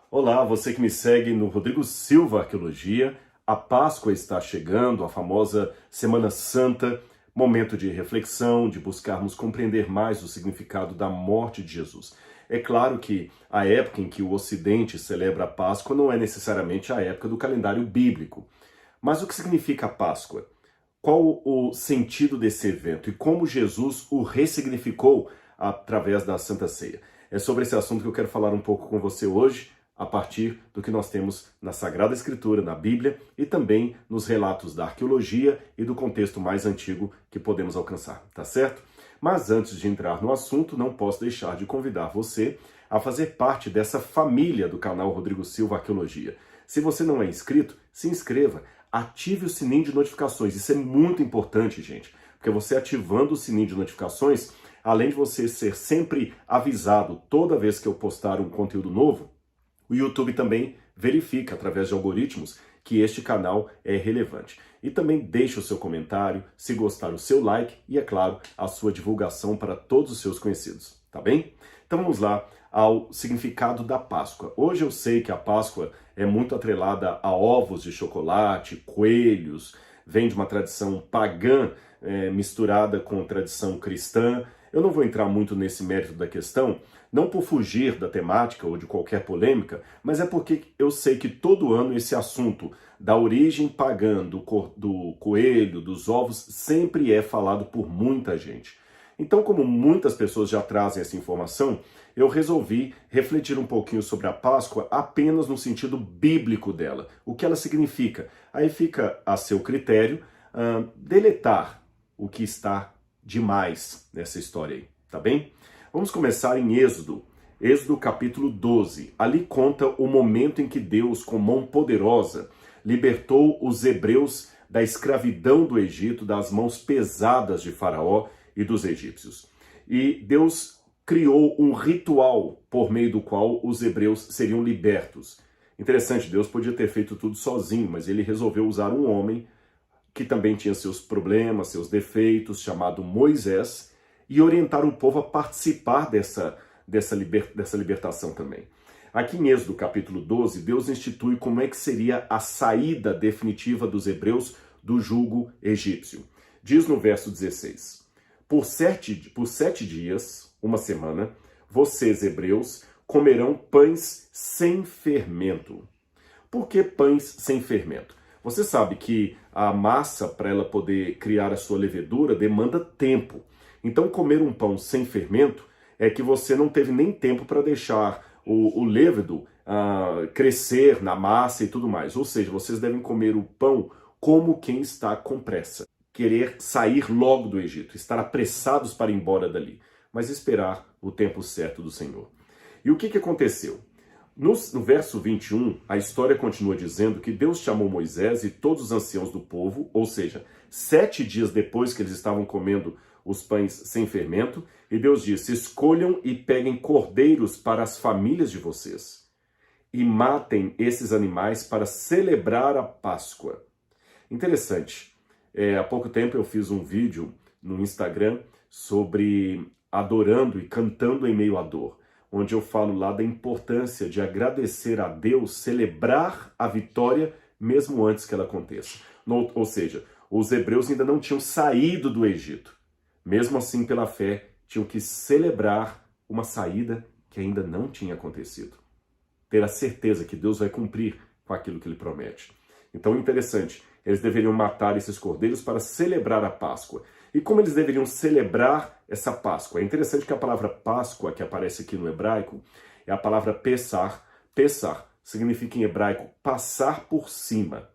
Olá, você que me segue no Rodrigo Silva Arqueologia. A Páscoa está chegando, a famosa Semana Santa, momento de reflexão, de buscarmos compreender mais o significado da morte de Jesus. É claro que a época em que o Ocidente celebra a Páscoa não é necessariamente a época do calendário bíblico. Mas o que significa a Páscoa? Qual o sentido desse evento e como Jesus o ressignificou através da Santa Ceia? É sobre esse assunto que eu quero falar um pouco com você hoje, a partir do que nós temos na Sagrada Escritura, na Bíblia, e também nos relatos da arqueologia e do contexto mais antigo que podemos alcançar, tá certo? Mas antes de entrar no assunto, não posso deixar de convidar você a fazer parte dessa família do canal Rodrigo Silva Arqueologia. Se você não é inscrito, se inscreva, ative o sininho de notificações. Isso é muito importante, gente, porque você ativando o sininho de notificações, além de você ser sempre avisado toda vez que eu postar um conteúdo novo, o YouTube também verifica, através de algoritmos, que este canal é relevante. E também deixe o seu comentário, se gostar, o seu like e, é claro, a sua divulgação para todos os seus conhecidos, tá bem? Então vamos lá ao significado da Páscoa. Hoje eu sei que a Páscoa é muito atrelada a ovos de chocolate, coelhos, vem de uma tradição pagã misturada com tradição cristã. Eu não vou entrar muito nesse mérito da questão, não por fugir da temática ou de qualquer polêmica, mas é porque eu sei que todo ano esse assunto da origem pagã do coelho, dos ovos, sempre é falado por muita gente. Então, como muitas pessoas já trazem essa informação, eu resolvi refletir um pouquinho sobre a Páscoa apenas no sentido bíblico dela, o que ela significa. Aí fica a seu critério deletar o que está demais nessa história aí, tá bem? Vamos começar em Êxodo capítulo 12. Ali conta o momento em que Deus, com mão poderosa, libertou os hebreus da escravidão do Egito, das mãos pesadas de Faraó e dos egípcios. E Deus criou um ritual por meio do qual os hebreus seriam libertos. Interessante, Deus podia ter feito tudo sozinho, mas ele resolveu usar um homem que também tinha seus problemas, seus defeitos, chamado Moisés, e orientar o povo a participar dessa libertação também. Aqui em Êxodo capítulo 12, Deus institui como é que seria a saída definitiva dos hebreus do jugo egípcio. Diz no verso 16, por sete dias, uma semana, vocês, hebreus, comerão pães sem fermento. Por que pães sem fermento? Você sabe que a massa, para ela poder criar a sua levedura, demanda tempo. Então, comer um pão sem fermento é que você não teve nem tempo para deixar o levedo crescer na massa e tudo mais. Ou seja, vocês devem comer o pão como quem está com pressa. Querer sair logo do Egito, estar apressados para ir embora dali, mas esperar o tempo certo do Senhor. E o que aconteceu? No verso 21, a história continua dizendo que Deus chamou Moisés e todos os anciãos do povo, ou seja, 7 dias depois que eles estavam comendo os pães sem fermento, e Deus disse, escolham e peguem cordeiros para as famílias de vocês, e matem esses animais para celebrar a Páscoa. Interessante, há pouco tempo eu fiz um vídeo no Instagram sobre adorando e cantando em meio à dor, onde eu falo lá da importância de agradecer a Deus, celebrar a vitória mesmo antes que ela aconteça. Ou seja, os hebreus ainda não tinham saído do Egito. Mesmo assim, pela fé, tinham que celebrar uma saída que ainda não tinha acontecido. Ter a certeza que Deus vai cumprir com aquilo que ele promete. Então, interessante, eles deveriam matar esses cordeiros para celebrar a Páscoa. E como eles deveriam celebrar essa Páscoa? É interessante que a palavra Páscoa, que aparece aqui no hebraico, é a palavra Pessar. Pessar significa em hebraico passar por cima.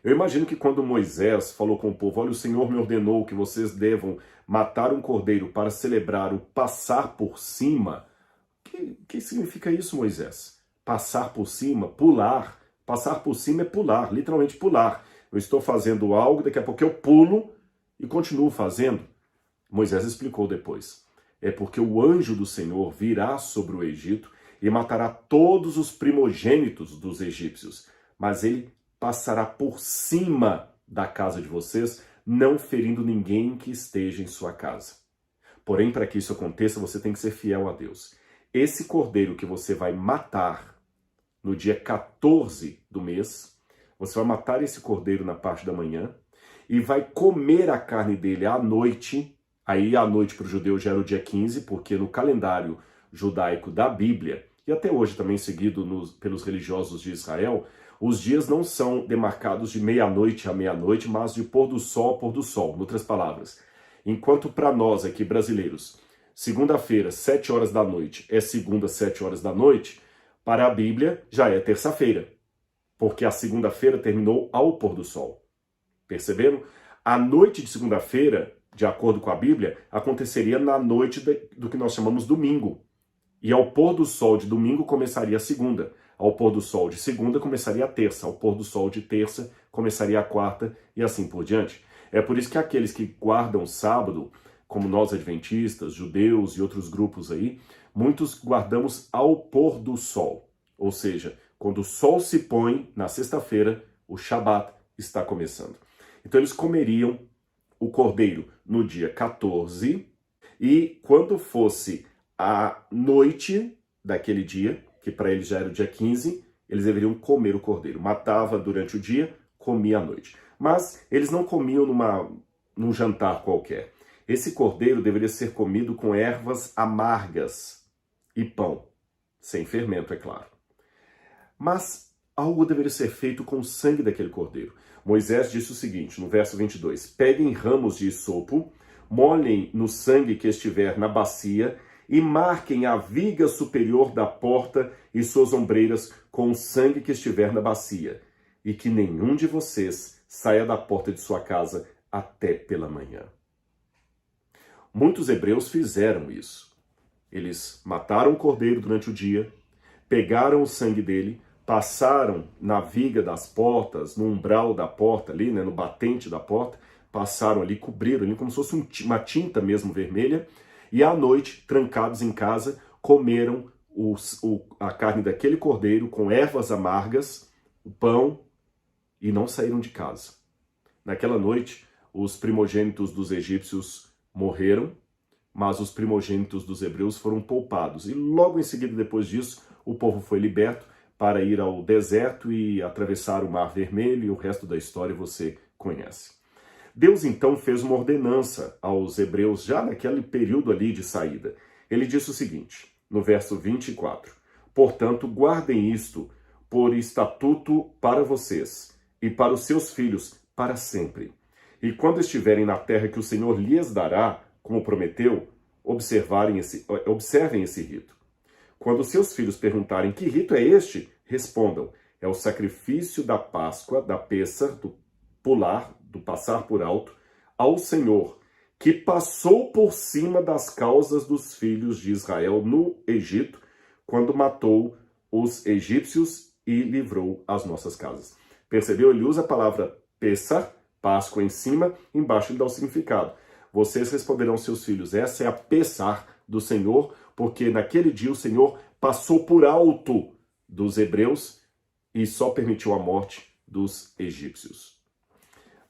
Eu imagino que quando Moisés falou com o povo, olha, o Senhor me ordenou que vocês devam matar um cordeiro para celebrar o passar por cima. Que significa isso, Moisés? Passar por cima, pular. Passar por cima é pular, literalmente pular. Eu estou fazendo algo, daqui a pouco eu pulo e continuo fazendo. Moisés explicou depois. É porque o anjo do Senhor virá sobre o Egito e matará todos os primogênitos dos egípcios. Mas ele passará por cima da casa de vocês, não ferindo ninguém que esteja em sua casa. Porém, para que isso aconteça, você tem que ser fiel a Deus. Esse cordeiro que você vai matar no dia 14 do mês, você vai matar esse cordeiro na parte da manhã e vai comer a carne dele à noite. Aí à noite para o judeu já era o dia 15, porque no calendário judaico da Bíblia, e até hoje também seguido pelos religiosos de Israel, os dias não são demarcados de meia-noite a meia-noite, mas de pôr do sol a pôr do sol. Em outras palavras, enquanto para nós aqui brasileiros, segunda-feira, 7 horas da noite, é segunda, 7 horas da noite, para a Bíblia já é terça-feira, porque a segunda-feira terminou ao pôr do sol. Perceberam? A noite de segunda-feira, de acordo com a Bíblia, aconteceria na noite do que nós chamamos domingo. E ao pôr do sol de domingo começaria a segunda. Ao pôr do sol de segunda começaria a terça. Ao pôr do sol de terça começaria a quarta e assim por diante. É por isso que aqueles que guardam sábado, como nós adventistas, judeus e outros grupos aí, muitos guardamos ao pôr do sol. Ou seja, quando o sol se põe na sexta-feira, o Shabat está começando. Então eles comeriam o cordeiro no dia 14 e quando fosse a noite daquele dia, que para eles já era o dia 15, eles deveriam comer o cordeiro. Matava durante o dia, comia à noite. Mas eles não comiam num jantar qualquer. Esse cordeiro deveria ser comido com ervas amargas e pão, sem fermento, é claro. Mas algo deveria ser feito com o sangue daquele cordeiro. Moisés disse o seguinte, no verso 22, peguem ramos de isopo, molhem no sangue que estiver na bacia e marquem a viga superior da porta e suas ombreiras com o sangue que estiver na bacia, e que nenhum de vocês saia da porta de sua casa até pela manhã. Muitos hebreus fizeram isso. Eles mataram o cordeiro durante o dia, pegaram o sangue dele, passaram na viga das portas, no umbral da porta ali, né, no batente da porta, passaram ali, cobriram ali como se fosse uma tinta mesmo vermelha, e à noite, trancados em casa, comeram a carne daquele cordeiro com ervas amargas, o pão, e não saíram de casa. Naquela noite, os primogênitos dos egípcios morreram, mas os primogênitos dos hebreus foram poupados. E logo em seguida, depois disso, o povo foi liberto para ir ao deserto e atravessar o Mar Vermelho, e o resto da história você conhece. Deus então fez uma ordenança aos hebreus já naquele período ali de saída. Ele disse o seguinte, no verso 24, portanto, guardem isto por estatuto para vocês e para os seus filhos para sempre. E quando estiverem na terra que o Senhor lhes dará, como prometeu, observem esse rito. Quando seus filhos perguntarem que rito é este, respondam, é o sacrifício da Páscoa, da Pêssar, do passar por alto, ao Senhor, que passou por cima das causas dos filhos de Israel no Egito, quando matou os egípcios e livrou as nossas casas. Percebeu? Ele usa a palavra Pêssar, Páscoa em cima, embaixo ele dá o significado. Vocês responderão aos seus filhos, essa é a Pêssar do Senhor, porque naquele dia o Senhor passou por alto dos hebreus e só permitiu a morte dos egípcios.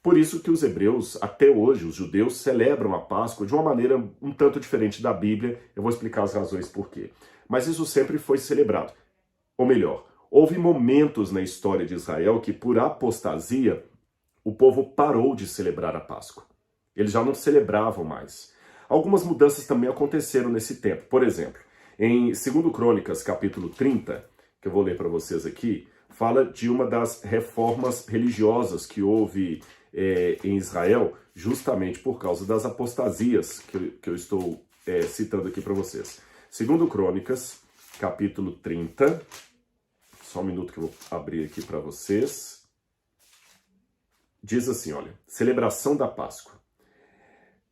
Por isso que os hebreus, até hoje, os judeus, celebram a Páscoa de uma maneira um tanto diferente da Bíblia. Eu vou explicar as razões por quê. Mas isso sempre foi celebrado. Ou melhor, houve momentos na história de Israel que, por apostasia, o povo parou de celebrar a Páscoa. Eles já não celebravam mais. Algumas mudanças também aconteceram nesse tempo. Por exemplo, em 2 Crônicas, capítulo 30, que eu vou ler para vocês aqui, fala de uma das reformas religiosas que houve em Israel, justamente por causa das apostasias que eu estou citando aqui para vocês. 2 Crônicas, capítulo 30, só um minuto que eu vou abrir aqui para vocês. Diz assim, olha, celebração da Páscoa.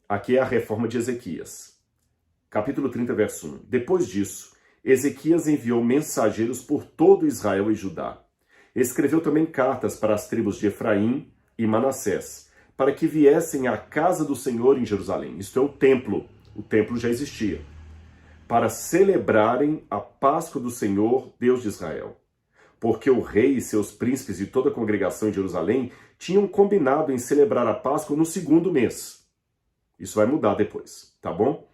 Aqui é a reforma de Ezequias. Capítulo 30, verso 1. Depois disso, Ezequias enviou mensageiros por todo Israel e Judá. Escreveu também cartas para as tribos de Efraim e Manassés, para que viessem à casa do Senhor em Jerusalém. Isto é o templo já existia. Para celebrarem a Páscoa do Senhor, Deus de Israel. Porque o rei e seus príncipes e toda a congregação em Jerusalém tinham combinado em celebrar a Páscoa no 2º mês. Isso vai mudar depois, tá bom?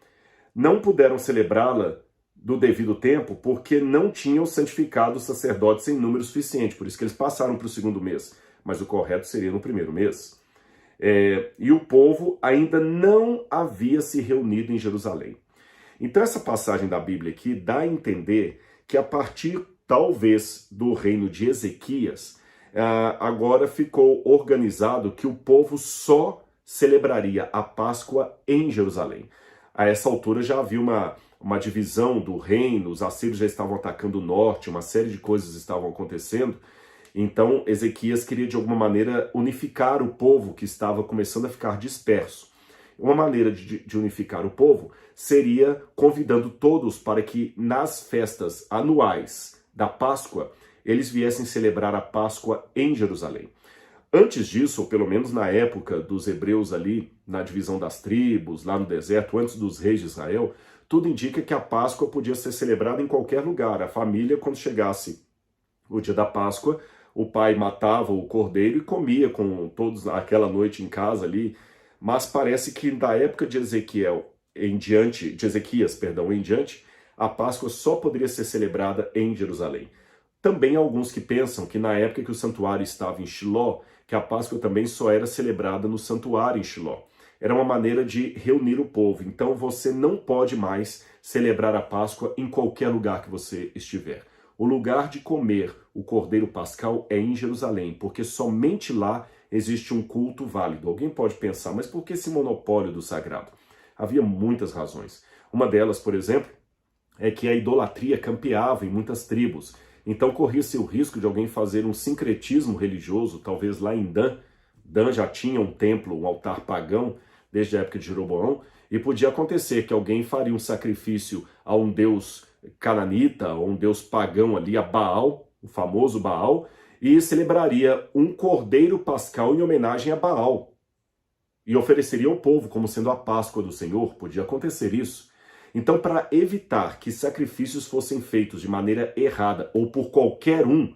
Não puderam celebrá-la do devido tempo, porque não tinham santificado os sacerdotes em número suficiente, por isso que eles passaram para o segundo mês, mas o correto seria no primeiro mês. E o povo ainda não havia se reunido em Jerusalém. Então essa passagem da Bíblia aqui dá a entender que a partir, talvez, do reino de Ezequias, agora ficou organizado que o povo só celebraria a Páscoa em Jerusalém. A essa altura já havia uma divisão do reino, os assírios já estavam atacando o norte, uma série de coisas estavam acontecendo. Então Ezequias queria de alguma maneira unificar o povo que estava começando a ficar disperso. Uma maneira de unificar o povo seria convidando todos para que nas festas anuais da Páscoa eles viessem celebrar a Páscoa em Jerusalém. Antes disso, ou pelo menos na época dos hebreus ali, na divisão das tribos, lá no deserto, antes dos reis de Israel, tudo indica que a Páscoa podia ser celebrada em qualquer lugar. A família, quando chegasse o dia da Páscoa, o pai matava o cordeiro e comia com todos aquela noite em casa ali. Mas parece que da época de Ezequias em diante, a Páscoa só poderia ser celebrada em Jerusalém. Também há alguns que pensam que na época que o santuário estava em Shiló, que a Páscoa também só era celebrada no santuário em Shiló. Era uma maneira de reunir o povo. Então você não pode mais celebrar a Páscoa em qualquer lugar que você estiver. O lugar de comer o cordeiro pascal é em Jerusalém, porque somente lá existe um culto válido. Alguém pode pensar, mas por que esse monopólio do sagrado? Havia muitas razões. Uma delas, por exemplo, é que a idolatria campeava em muitas tribos. Então corria-se o risco de alguém fazer um sincretismo religioso, talvez lá em Dan. Dan já tinha um templo, um altar pagão, desde a época de Jeroboão, e podia acontecer que alguém faria um sacrifício a um deus cananita, ou um deus pagão ali, a Baal, o famoso Baal, e celebraria um cordeiro pascal em homenagem a Baal. E ofereceria ao povo como sendo a Páscoa do Senhor. Podia acontecer isso. Então, para evitar que sacrifícios fossem feitos de maneira errada ou por qualquer um,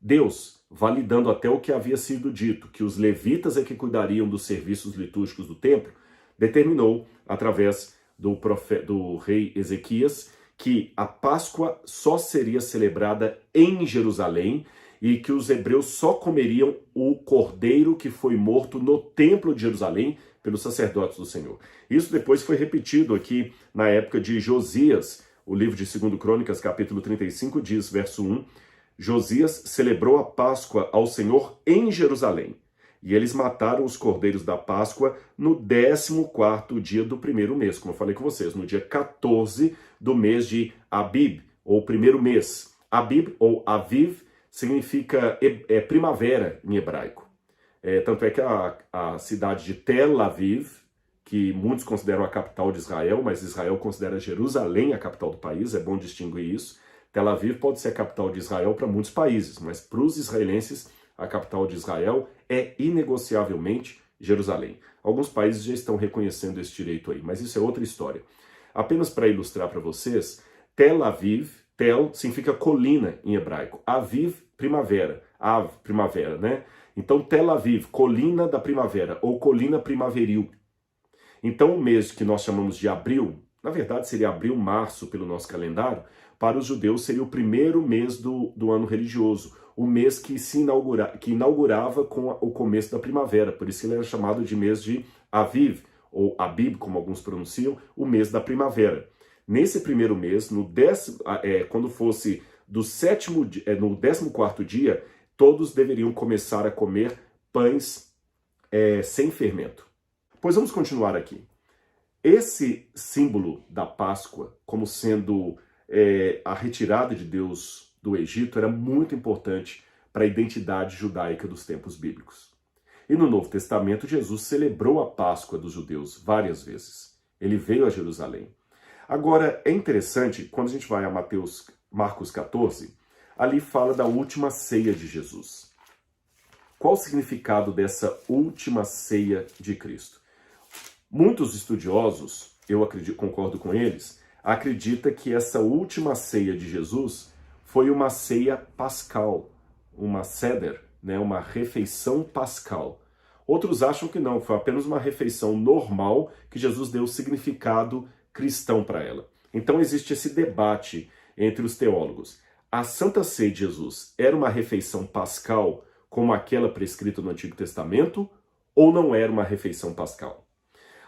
Deus, validando até o que havia sido dito, que os levitas é que cuidariam dos serviços litúrgicos do templo, determinou, através do rei Ezequias, que a Páscoa só seria celebrada em Jerusalém e que os hebreus só comeriam o cordeiro que foi morto no templo de Jerusalém pelos sacerdotes do Senhor. Isso depois foi repetido aqui na época de Josias. O livro de 2 Crônicas, capítulo 35, diz, verso 1, Josias celebrou a Páscoa ao Senhor em Jerusalém, e eles mataram os cordeiros da Páscoa no 14º dia do primeiro mês, como eu falei com vocês, no dia 14 do mês de Abib, ou primeiro mês. Abib, ou Aviv, significa primavera em hebraico. Tanto é que a cidade de Tel Aviv, que muitos consideram a capital de Israel, mas Israel considera Jerusalém a capital do país, é bom distinguir isso. Tel Aviv pode ser a capital de Israel para muitos países, mas para os israelenses, a capital de Israel é inegociavelmente Jerusalém. Alguns países já estão reconhecendo esse direito aí, mas isso é outra história. Apenas para ilustrar para vocês, Tel Aviv, Tel significa colina em hebraico, Aviv, primavera, Av, primavera, né? Então Tel Aviv, colina da primavera, ou colina primaveril. Então o mês que nós chamamos de abril, na verdade seria abril, março pelo nosso calendário, para os judeus seria o primeiro mês do ano religioso, o mês que inaugurava com o começo da primavera, por isso ele era chamado de mês de Aviv, ou Abib, como alguns pronunciam, o mês da primavera. Nesse primeiro mês, quando fosse no 14º dia, todos deveriam começar a comer pães sem fermento. Pois vamos continuar aqui. Esse símbolo da Páscoa, como sendo a retirada de Deus do Egito, era muito importante para a identidade judaica dos tempos bíblicos. E no Novo Testamento, Jesus celebrou a Páscoa dos judeus várias vezes. Ele veio a Jerusalém. Agora, é interessante, quando a gente vai a Marcos 14, ali fala da última ceia de Jesus. Qual o significado dessa última ceia de Cristo? Muitos estudiosos, eu concordo com eles, acreditam que essa última ceia de Jesus foi uma ceia pascal, uma seder, né, uma refeição pascal. Outros acham que não, foi apenas uma refeição normal que Jesus deu significado cristão para ela. Então existe esse debate entre os teólogos. A Santa Ceia de Jesus era uma refeição pascal como aquela prescrita no Antigo Testamento ou não era uma refeição pascal?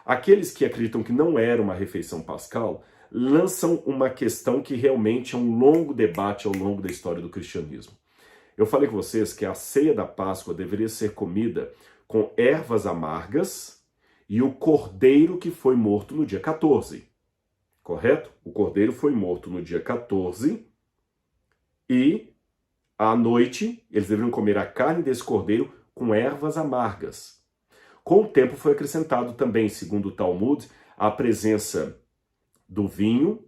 Aqueles que acreditam que não era uma refeição pascal lançam uma questão que realmente é um longo debate ao longo da história do cristianismo. Eu falei com vocês que a ceia da Páscoa deveria ser comida com ervas amargas e o cordeiro que foi morto no dia 14. Correto? O cordeiro foi morto no dia 14 e à noite eles deveriam comer a carne desse cordeiro com ervas amargas. Com o tempo foi acrescentado também, segundo o Talmud, a presença do vinho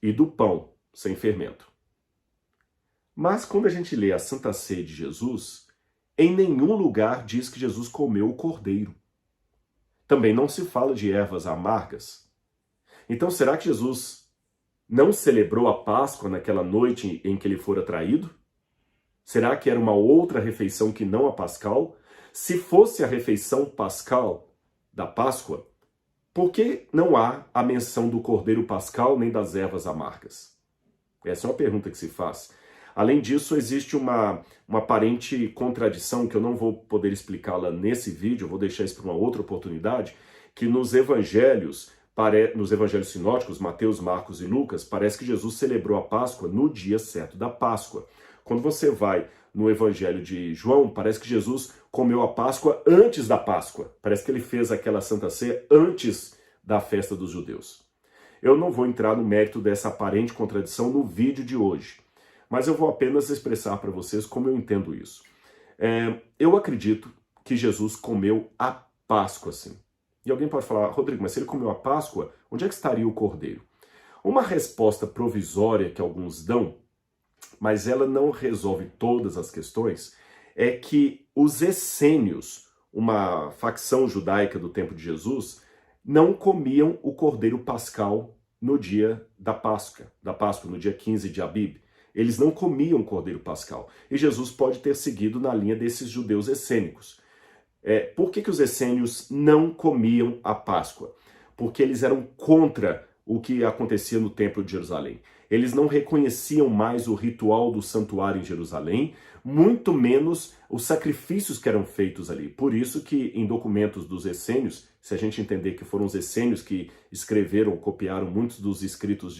e do pão sem fermento. Mas quando a gente lê a Santa Ceia de Jesus, em nenhum lugar diz que Jesus comeu o cordeiro. Também não se fala de ervas amargas. Então será que Jesus não celebrou a Páscoa naquela noite em que ele fora traído? Será que era uma outra refeição que não a pascal? Se fosse a refeição pascal da Páscoa, por que não há a menção do cordeiro pascal nem das ervas amargas? Essa é uma pergunta que se faz. Além disso, existe uma aparente contradição que eu não vou poder explicá-la nesse vídeo, eu vou deixar isso para uma outra oportunidade, que nos evangelhos sinóticos, Mateus, Marcos e Lucas, parece que Jesus celebrou a Páscoa no dia certo da Páscoa. Quando você vai no evangelho de João, parece que Jesus comeu a Páscoa antes da Páscoa. Parece que ele fez aquela Santa Ceia antes da festa dos judeus. Eu não vou entrar no mérito dessa aparente contradição no vídeo de hoje, mas eu vou apenas expressar para vocês como eu entendo isso. Eu acredito que Jesus comeu a Páscoa, sim. E alguém pode falar, Rodrigo, mas se ele comeu a Páscoa, onde é que estaria o cordeiro? Uma resposta provisória que alguns dão, mas ela não resolve todas as questões, é que os essênios, uma facção judaica do tempo de Jesus, não comiam o cordeiro pascal no dia da Páscoa, no dia 15 de Abib. Eles não comiam cordeiro pascal. E Jesus pode ter seguido na linha desses judeus essênicos. Por que os essênios não comiam a Páscoa? Porque eles eram contra o que acontecia no Templo de Jerusalém. Eles não reconheciam mais o ritual do santuário em Jerusalém, muito menos os sacrifícios que eram feitos ali. Por isso que em documentos dos essênios, se a gente entender que foram os essênios que escreveram, copiaram muitos dos escritos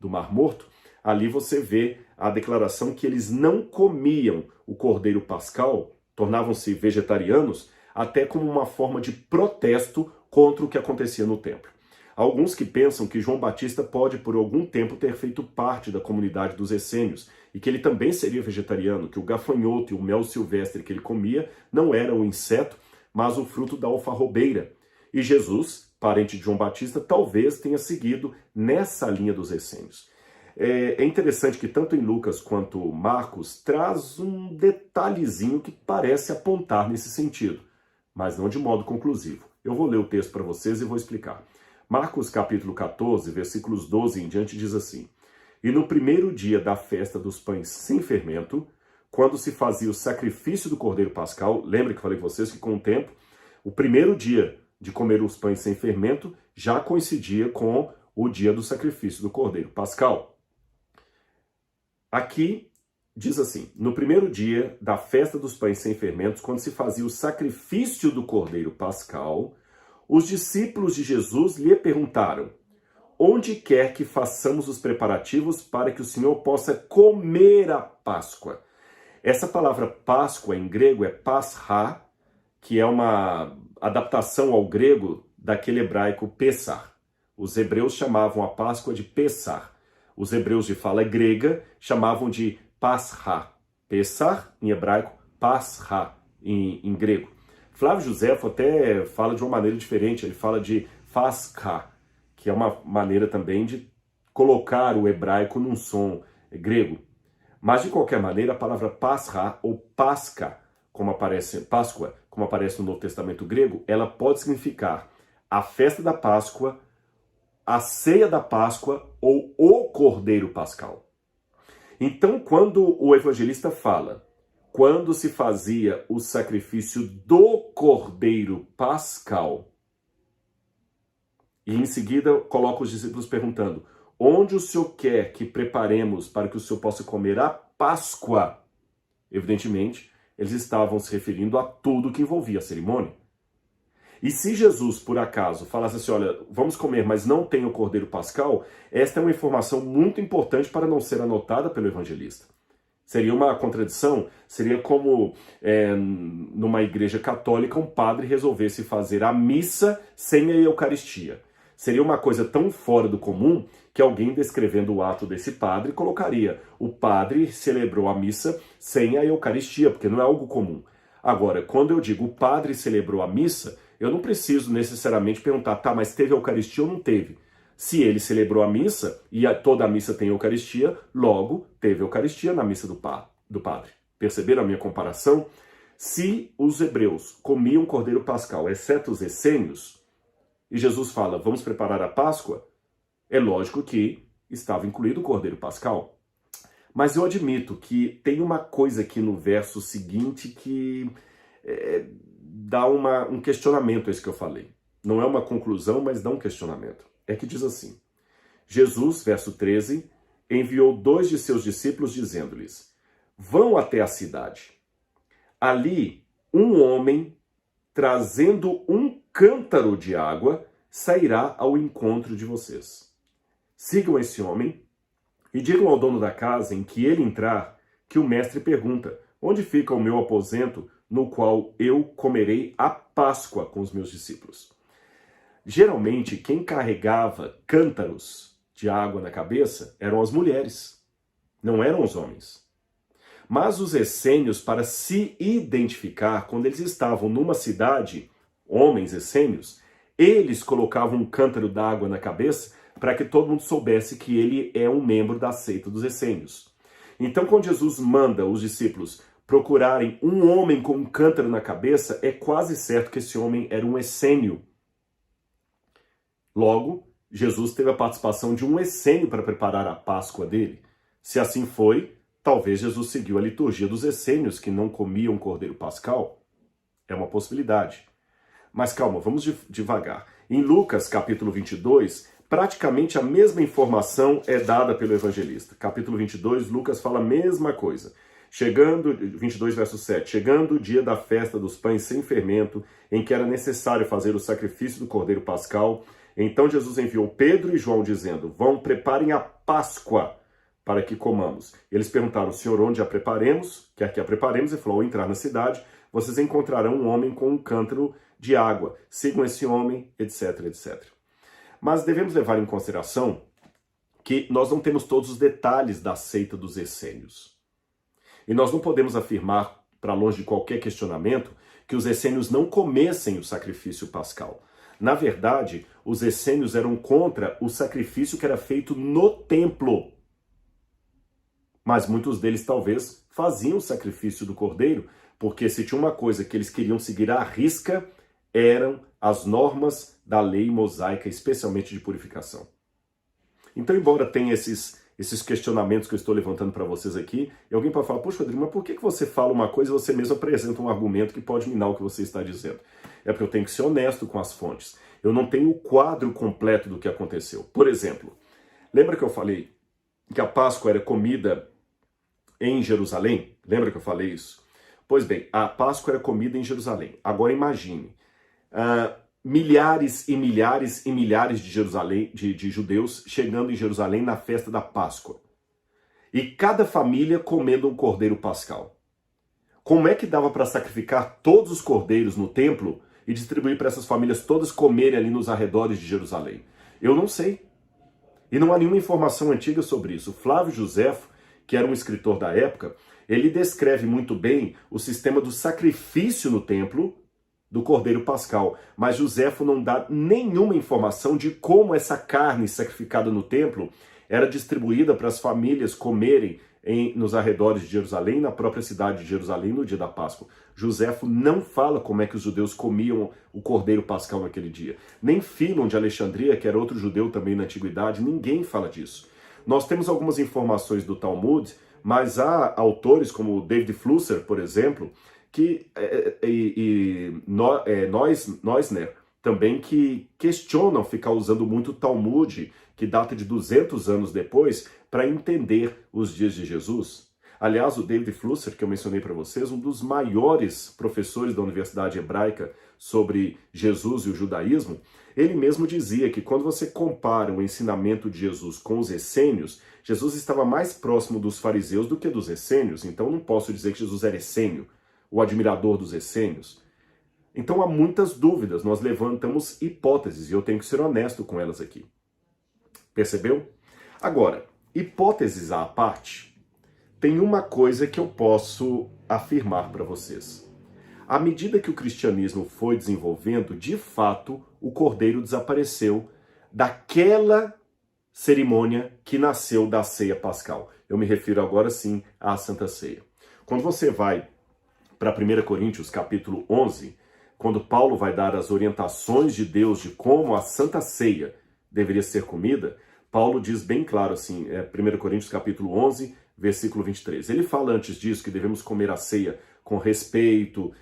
do Mar Morto, ali você vê a declaração que eles não comiam o cordeiro pascal, tornavam-se vegetarianos, até como uma forma de protesto contra o que acontecia no templo. Há alguns que pensam que João Batista pode por algum tempo ter feito parte da comunidade dos essênios e que ele também seria vegetariano, que o gafanhoto e o mel silvestre que ele comia não era um inseto, mas o fruto da alfarrobeira. E Jesus, parente de João Batista, talvez tenha seguido nessa linha dos essênios. É interessante que tanto em Lucas quanto Marcos traz um detalhezinho que parece apontar nesse sentido, mas não de modo conclusivo. Eu vou ler o texto para vocês e vou explicar. Marcos capítulo 14, versículos 12 em diante diz assim: E no primeiro dia da festa dos pães sem fermento, quando se fazia o sacrifício do cordeiro pascal, lembra que falei com vocês que com o tempo, o primeiro dia de comer os pães sem fermento já coincidia com o dia do sacrifício do cordeiro pascal. Aqui diz assim: no primeiro dia da festa dos pães sem fermentos, quando se fazia o sacrifício do cordeiro pascal, os discípulos de Jesus lhe perguntaram: onde quer que façamos os preparativos para que o Senhor possa comer a Páscoa? Essa palavra Páscoa em grego é Pascha, que é uma adaptação ao grego daquele hebraico Pessar. Os hebreus chamavam a Páscoa de Pessar. Os hebreus de fala grega chamavam de Pascha. Pessar em hebraico, Pascha em grego. Flávio Josefo até fala de uma maneira diferente, ele fala de Fasca, que é uma maneira também de colocar o hebraico num som grego. Mas de qualquer maneira, a palavra Pascha ou Pasca, Páscoa, como aparece no Novo Testamento grego, ela pode significar a festa da Páscoa, a ceia da Páscoa ou o cordeiro pascal. Então, quando o evangelista fala, quando se fazia o sacrifício do cordeiro pascal, e em seguida coloca os discípulos perguntando, onde o Senhor quer que preparemos para que o Senhor possa comer a Páscoa? Evidentemente, eles estavam se referindo a tudo que envolvia a cerimônia. E se Jesus, por acaso, falasse assim, olha, vamos comer, mas não tem o Cordeiro Pascal, esta é uma informação muito importante para não ser anotada pelo evangelista. Seria uma contradição, seria como numa igreja católica um padre resolvesse fazer a missa sem a Eucaristia. Seria uma coisa tão fora do comum que alguém descrevendo o ato desse padre colocaria: o padre celebrou a missa sem a Eucaristia, porque não é algo comum. Agora, quando eu digo o padre celebrou a missa, eu não preciso necessariamente perguntar, tá, mas teve Eucaristia ou não teve? Se ele celebrou a missa, e toda a missa tem Eucaristia, logo teve Eucaristia na missa do padre. Perceberam a minha comparação? Se os hebreus comiam Cordeiro Pascal, exceto os essênios, e Jesus fala, vamos preparar a Páscoa, é lógico que estava incluído o Cordeiro Pascal. Mas eu admito que tem uma coisa aqui no verso seguinte que dá um questionamento a isso que eu falei. Não é uma conclusão, mas dá um questionamento. É que diz assim, Jesus, verso 13, enviou 2 de seus discípulos dizendo-lhes, vão até a cidade. Ali, um homem, trazendo um cântaro de água, sairá ao encontro de vocês. Sigam esse homem e digam ao dono da casa em que ele entrar, que o mestre pergunta, onde fica o meu aposento, no qual eu comerei a Páscoa com os meus discípulos. Geralmente, quem carregava cântaros de água na cabeça eram as mulheres, não eram os homens. Mas os essênios, para se identificar, quando eles estavam numa cidade, homens essênios, eles colocavam um cântaro d'água na cabeça para que todo mundo soubesse que ele é um membro da seita dos essênios. Então, quando Jesus manda os discípulos procurarem um homem com um cântaro na cabeça, é quase certo que esse homem era um essênio. Logo, Jesus teve a participação de um essênio para preparar a Páscoa dele. Se assim foi, talvez Jesus seguiu a liturgia dos essênios que não comiam Cordeiro Pascal. É uma possibilidade. Mas calma, vamos devagar. Em Lucas, capítulo 22, praticamente a mesma informação é dada pelo evangelista. Capítulo 22, Lucas fala a mesma coisa. 22, verso 7. Chegando o dia da festa dos pães sem fermento, em que era necessário fazer o sacrifício do Cordeiro Pascal, então Jesus enviou Pedro e João dizendo, vão, preparem a Páscoa para que comamos. Eles perguntaram, Senhor, onde a preparemos? Quer que a preparemos? Ele falou, ao entrar na cidade, vocês encontrarão um homem com um cântaro de água. Sigam esse homem, etc, etc. Mas devemos levar em consideração que nós não temos todos os detalhes da seita dos essênios. E nós não podemos afirmar, para longe de qualquer questionamento, que os essênios não comessem o sacrifício pascal. Na verdade, os essênios eram contra o sacrifício que era feito no templo. Mas muitos deles talvez faziam o sacrifício do cordeiro, porque se tinha uma coisa que eles queriam seguir à risca, eram as normas da lei mosaica, especialmente de purificação. Então, embora tenha esses questionamentos que eu estou levantando para vocês aqui, e alguém pode falar, poxa, Rodrigo, mas por que você fala uma coisa e você mesmo apresenta um argumento que pode minar o que você está dizendo? É porque eu tenho que ser honesto com as fontes. Eu não tenho o quadro completo do que aconteceu. Por exemplo, lembra que eu falei que a Páscoa era comida em Jerusalém? Lembra que eu falei isso? Pois bem, a Páscoa era comida em Jerusalém. Agora imagine, milhares e milhares e milhares de judeus chegando em Jerusalém na festa da Páscoa. E cada família comendo um cordeiro pascal. Como é que dava para sacrificar todos os cordeiros no templo e distribuir para essas famílias todas comerem ali nos arredores de Jerusalém? Eu não sei. E não há nenhuma informação antiga sobre isso. Flávio Joséfo, que era um escritor da época, ele descreve muito bem o sistema do sacrifício no templo do Cordeiro Pascal, mas Joséfo não dá nenhuma informação de como essa carne sacrificada no templo era distribuída para as famílias comerem nos arredores de Jerusalém, na própria cidade de Jerusalém, no dia da Páscoa. Joséfo não fala como é que os judeus comiam o Cordeiro Pascal naquele dia. Nem Fílon de Alexandria, que era outro judeu também na Antiguidade, ninguém fala disso. Nós temos algumas informações do Talmud, mas há autores como David Flusser, por exemplo, Neusner, também que questionam ficar usando muito o Talmud, que data de 200 anos depois, para entender os dias de Jesus. Aliás, o David Flusser, que eu mencionei para vocês, um dos maiores professores da Universidade Hebraica sobre Jesus e o judaísmo, ele mesmo dizia que quando você compara o ensinamento de Jesus com os essênios, Jesus estava mais próximo dos fariseus do que dos essênios, então não posso dizer que Jesus era essênio, o admirador dos essênios. Então há muitas dúvidas, nós levantamos hipóteses e eu tenho que ser honesto com elas aqui. Percebeu? Agora, hipóteses à parte, tem uma coisa que eu posso afirmar para vocês. À medida que o cristianismo foi desenvolvendo, de fato, o cordeiro desapareceu daquela cerimônia que nasceu da ceia pascal. Eu me refiro agora sim à Santa Ceia. Quando você vai para 1 Coríntios capítulo 11, quando Paulo vai dar as orientações de Deus de como a Santa Ceia deveria ser comida, Paulo diz bem claro assim, 1 Coríntios capítulo 11, versículo 23. Ele fala antes disso que devemos comer a ceia com respeito,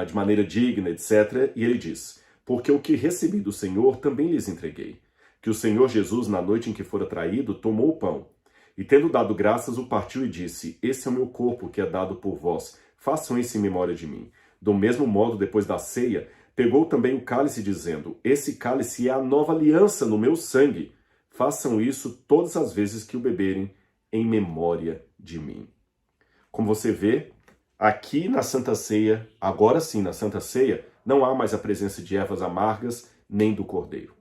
de maneira digna, etc. E ele diz, porque o que recebi do Senhor também lhes entreguei, que o Senhor Jesus, na noite em que fora traído, tomou o pão, e tendo dado graças, o partiu e disse, esse é o meu corpo que é dado por vós, façam isso em memória de mim. Do mesmo modo, depois da ceia, pegou também o cálice, dizendo, esse cálice é a nova aliança no meu sangue, façam isso todas as vezes que o beberem, em memória de mim. Como você vê, aqui na Santa Ceia, agora sim na Santa Ceia, não há mais a presença de ervas amargas nem do cordeiro.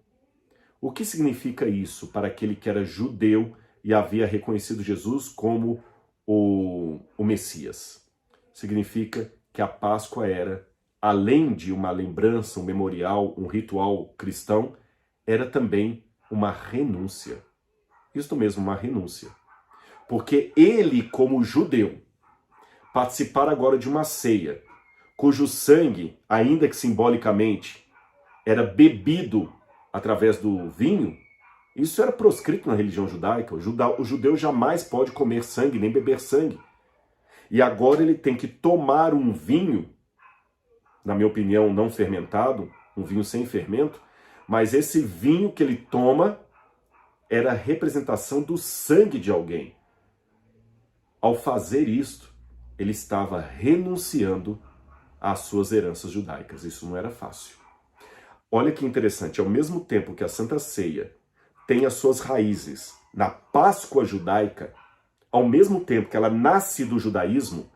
O que significa isso para aquele que era judeu e havia reconhecido Jesus como o Messias? Significa que a Páscoa era, além de uma lembrança, um memorial, um ritual cristão, era também uma renúncia. Isto mesmo, uma renúncia. Porque ele, como judeu, participar agora de uma ceia, cujo sangue, ainda que simbolicamente, era bebido através do vinho, isso era proscrito na religião judaica. O judeu jamais pode comer sangue, nem beber sangue. E agora ele tem que tomar um vinho, na minha opinião, não fermentado, um vinho sem fermento, mas esse vinho que ele toma era a representação do sangue de alguém. Ao fazer isto, ele estava renunciando às suas heranças judaicas. Isso não era fácil. Olha que interessante, ao mesmo tempo que a Santa Ceia tem as suas raízes na Páscoa judaica, ao mesmo tempo que ela nasce do judaísmo,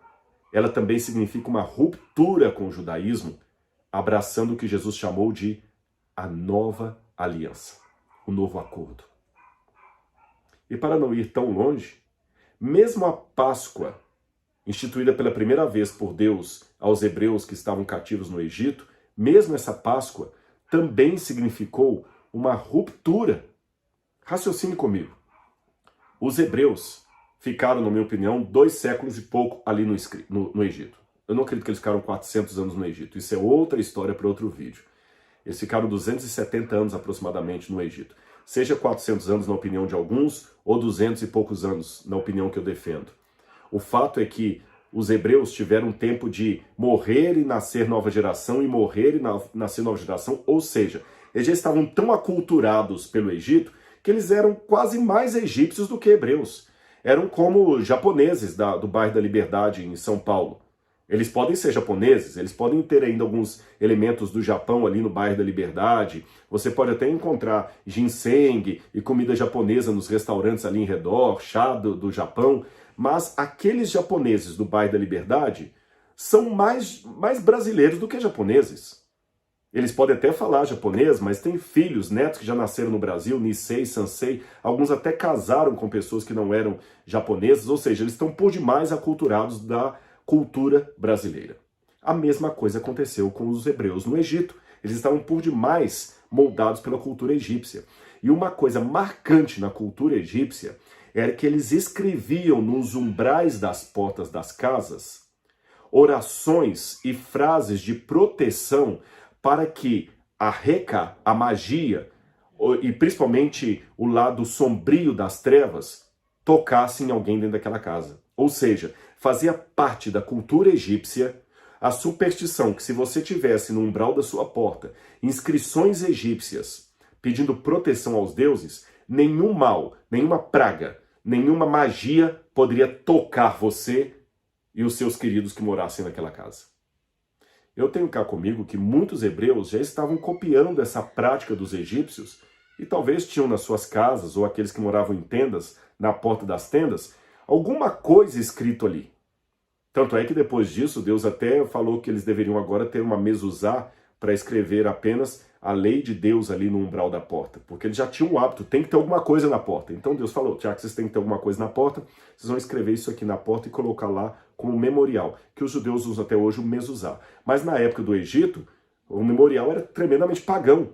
ela também significa uma ruptura com o judaísmo, abraçando o que Jesus chamou de a nova aliança, o novo acordo. E para não ir tão longe, mesmo a Páscoa, instituída pela primeira vez por Deus aos hebreus que estavam cativos no Egito, mesmo essa Páscoa também significou uma ruptura. Raciocine comigo. Os hebreus ficaram, na minha opinião, 2 séculos e pouco ali no Egito. Eu não acredito que eles ficaram 400 anos no Egito. Isso é outra história para outro vídeo. Eles ficaram 270 anos aproximadamente no Egito. Seja 400 anos na opinião de alguns, ou 200 e poucos anos na opinião que eu defendo. O fato é que os hebreus tiveram um tempo de morrer e nascer nova geração, e morrer e nascer nova geração, ou seja, eles já estavam tão aculturados pelo Egito que eles eram quase mais egípcios do que hebreus. Eram como japoneses do bairro da Liberdade em São Paulo. Eles podem ser japoneses, eles podem ter ainda alguns elementos do Japão ali no bairro da Liberdade. Você pode até encontrar ginseng e comida japonesa nos restaurantes ali em redor, chá do Japão. Mas aqueles japoneses do bairro da Liberdade são mais brasileiros do que japoneses. Eles podem até falar japonês, mas têm filhos, netos que já nasceram no Brasil, Nisei, Sansei. Alguns até casaram com pessoas que não eram japonesas, ou seja, eles estão por demais aculturados da cultura brasileira. A mesma coisa aconteceu com os hebreus no Egito. Eles estavam por demais moldados pela cultura egípcia. E uma coisa marcante na cultura egípcia era que eles escreviam nos umbrais das portas das casas orações e frases de proteção para que a Reca, a magia, e principalmente o lado sombrio das trevas, tocasse em alguém dentro daquela casa. Ou seja, fazia parte da cultura egípcia A superstição que se você tivesse no umbral da sua porta inscrições egípcias pedindo proteção aos deuses, nenhum mal, nenhuma praga, nenhuma magia poderia tocar você e os seus queridos que morassem naquela casa. Eu tenho cá comigo que muitos hebreus já estavam copiando essa prática dos egípcios e talvez tinham nas suas casas, ou aqueles que moravam em tendas, na porta das tendas, alguma coisa escrito ali. Tanto é que depois disso, Deus até falou que eles deveriam agora ter uma mezuzá para escrever apenas a lei de Deus ali no umbral da porta, porque eles já tinham o hábito, tem que ter alguma coisa na porta. Então Deus falou, já que vocês têm que ter alguma coisa na porta, vocês vão escrever isso aqui na porta e colocar lá como memorial, que os judeus usam até hoje o mezuzá. Mas na época do Egito, o memorial era tremendamente pagão,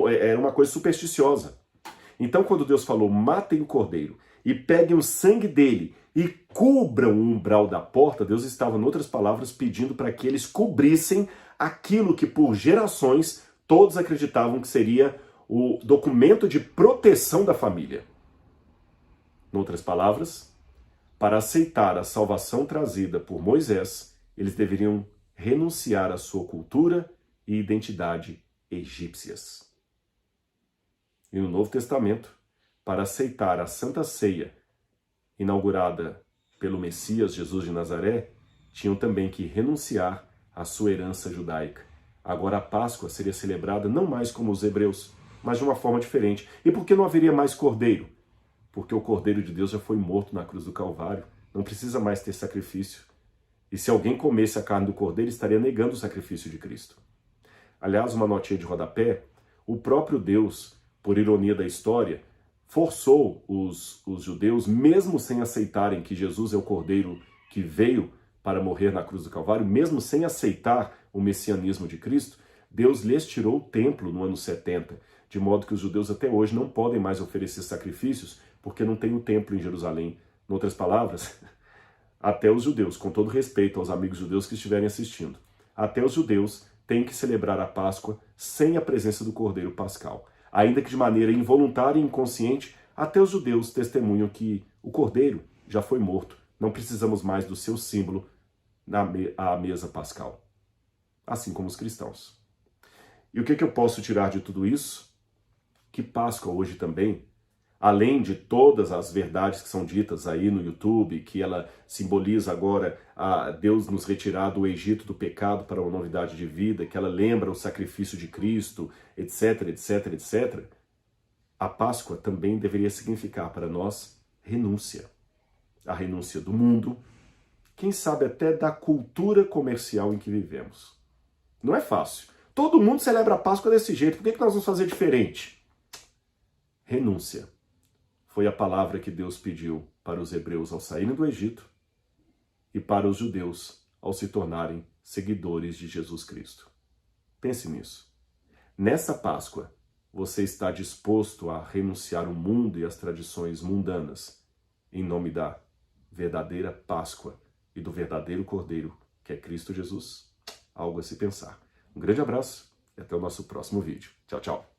era uma coisa supersticiosa. Então quando Deus falou, matem o cordeiro e peguem o sangue dele e cubram o umbral da porta, Deus estava, em outras palavras, pedindo para que eles cobrissem aquilo que por gerações todos acreditavam que seria o documento de proteção da família. Em outras palavras, para aceitar a salvação trazida por Moisés, eles deveriam renunciar à sua cultura e identidade egípcias. E no Novo Testamento, para aceitar a Santa Ceia, inaugurada pelo Messias Jesus de Nazaré, tinham também que renunciar à sua herança judaica. Agora a Páscoa seria celebrada não mais como os hebreus, mas de uma forma diferente. E por que não haveria mais cordeiro? Porque o Cordeiro de Deus já foi morto na cruz do Calvário. Não precisa mais ter sacrifício. E se alguém comesse a carne do cordeiro, estaria negando o sacrifício de Cristo. Aliás, uma notinha de rodapé, o próprio Deus, por ironia da história, forçou os judeus, mesmo sem aceitarem que Jesus é o Cordeiro que veio para morrer na cruz do Calvário, mesmo sem aceitar o messianismo de Cristo, Deus lhes tirou o templo no ano 70, de modo que os judeus até hoje não podem mais oferecer sacrifícios porque não tem o templo em Jerusalém. Em outras palavras, até os judeus, com todo respeito aos amigos judeus que estiverem assistindo, até os judeus têm que celebrar a Páscoa sem a presença do Cordeiro Pascal. Ainda que de maneira involuntária e inconsciente, até os judeus testemunham que o Cordeiro já foi morto. Não precisamos mais do seu símbolo à mesa pascal. Assim como os cristãos. E o que eu posso tirar de tudo isso? Que Páscoa hoje também, além de todas as verdades que são ditas aí no YouTube, que ela simboliza agora a Deus nos retirar do Egito do pecado para uma novidade de vida, que ela lembra o sacrifício de Cristo, etc, etc, etc, a Páscoa também deveria significar para nós renúncia. A renúncia do mundo, quem sabe até da cultura comercial em que vivemos. Não é fácil. Todo mundo celebra a Páscoa desse jeito, por que nós vamos fazer diferente? Renúncia. Foi a palavra que Deus pediu para os hebreus ao saírem do Egito e para os judeus ao se tornarem seguidores de Jesus Cristo. Pense nisso. Nessa Páscoa, você está disposto a renunciar ao mundo e às tradições mundanas em nome da verdadeira Páscoa e do verdadeiro Cordeiro, que é Cristo Jesus? Algo a se pensar. Um grande abraço e até o nosso próximo vídeo. Tchau, tchau.